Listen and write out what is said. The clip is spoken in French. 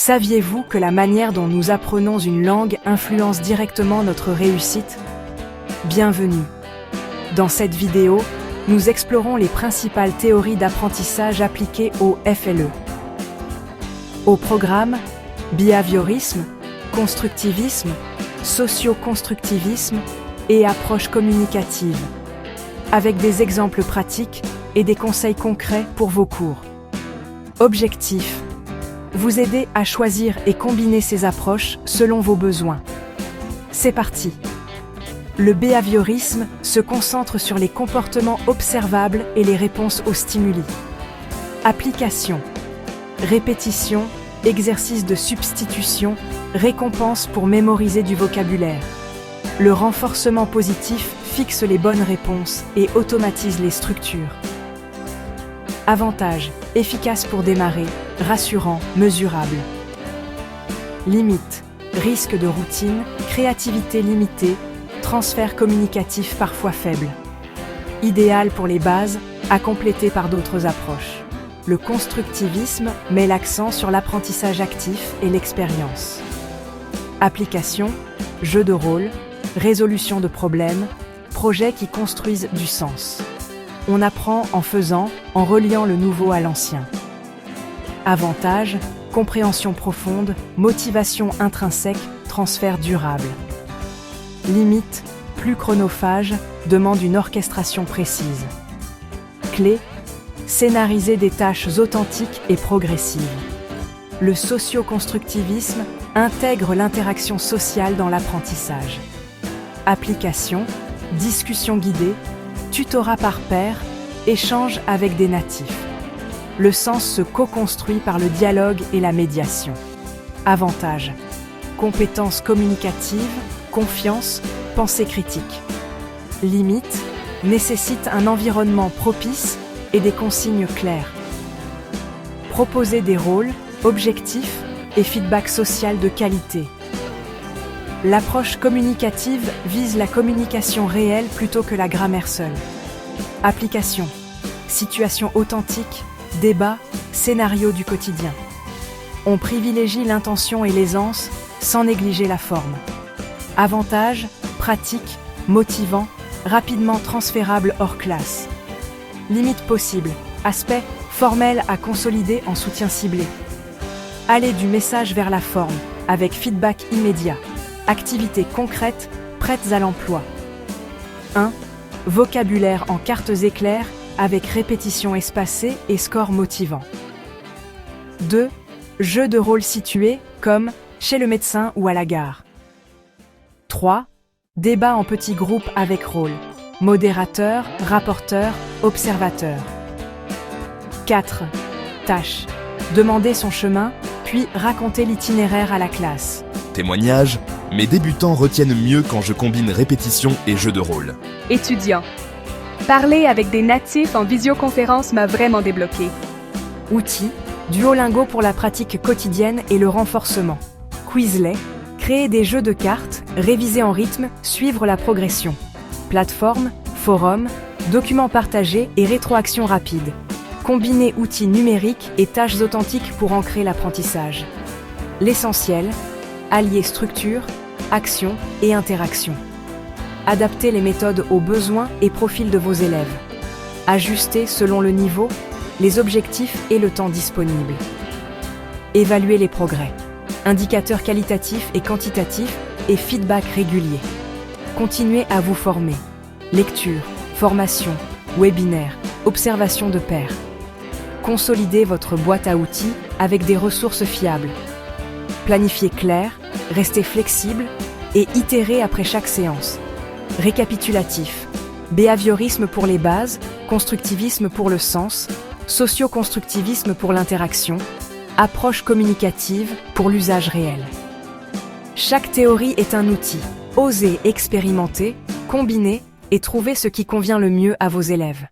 Saviez-vous que la manière dont nous apprenons une langue influence directement notre réussite? Bienvenue. Dans cette vidéo, nous explorons les principales théories d'apprentissage appliquées au FLE. Au programme, behaviorisme, constructivisme, socio-constructivisme et approche communicative, avec des exemples pratiques et des conseils concrets pour vos cours. Objectif: vous aider à choisir et combiner ces approches selon vos besoins. C'est parti! Le behaviorisme se concentre sur les comportements observables et les réponses aux stimuli. Application: répétition, exercice de substitution, récompense pour mémoriser du vocabulaire. Le renforcement positif fixe les bonnes réponses et automatise les structures. Avantages: efficace pour démarrer, rassurant, mesurable. Limites: risque de routine, créativité limitée, transfert communicatif parfois faible. Idéal pour les bases, à compléter par d'autres approches. Le constructivisme met l'accent sur l'apprentissage actif et l'expérience. Application: jeu de rôle, résolution de problèmes, projets qui construisent du sens. On apprend en faisant, en reliant le nouveau à l'ancien. Avantages: compréhension profonde, motivation intrinsèque, transfert durable. Limite: plus chronophage, demande une orchestration précise. Clé: scénariser des tâches authentiques et progressives. Le socio-constructivisme intègre l'interaction sociale dans l'apprentissage. Application: discussion guidée, tutorat par pair, échange avec des natifs. Le sens se co-construit par le dialogue et la médiation. Avantages: compétences communicatives, confiance, pensée critique. Limite: nécessite un environnement propice et des consignes claires. Proposer des rôles, objectifs et feedback social de qualité. L'approche communicative vise la communication réelle plutôt que la grammaire seule. Application: situation authentique, débat, scénario du quotidien. On privilégie l'intention et l'aisance sans négliger la forme. Avantages: pratique, motivant, rapidement transférable hors classe. Limites possibles: aspect formel à consolider en soutien ciblé. Aller du message vers la forme, avec feedback immédiat. Activités concrètes, prêtes à l'emploi. 1. Vocabulaire en cartes éclairs, avec répétition espacée et score motivant. 2. Jeux de rôle situés, comme chez le médecin ou à la gare. 3. Débat en petits groupes avec rôle. Modérateur, rapporteur, observateur. 4. Tâche: demander son chemin, puis raconter l'itinéraire à la classe. Témoignage: mes débutants retiennent mieux quand je combine répétition et jeu de rôle. Étudiant: parler avec des natifs en visioconférence m'a vraiment débloqué. Outils: Duolingo pour la pratique quotidienne et le renforcement. Quizlet: créer des jeux de cartes, réviser en rythme, suivre la progression. Plateforme, forum, documents partagés et rétroaction rapide. Combiner outils numériques et tâches authentiques pour ancrer l'apprentissage. L'essentiel: allier structure, action et interaction. Adapter les méthodes aux besoins et profils de vos élèves. Ajuster selon le niveau, les objectifs et le temps disponible. Évaluer les progrès. Indicateurs qualitatifs et quantitatifs et feedback régulier. Continuez à vous former. Lecture, formation, webinaire, observation de pairs. Consolidez votre boîte à outils avec des ressources fiables. Planifiez clair, restez flexible et itérez après chaque séance. Récapitulatif: behaviorisme pour les bases, constructivisme pour le sens, socio-constructivisme pour l'interaction, approche communicative pour l'usage réel. Chaque théorie est un outil. Osez expérimenter, combiner et trouver ce qui convient le mieux à vos élèves.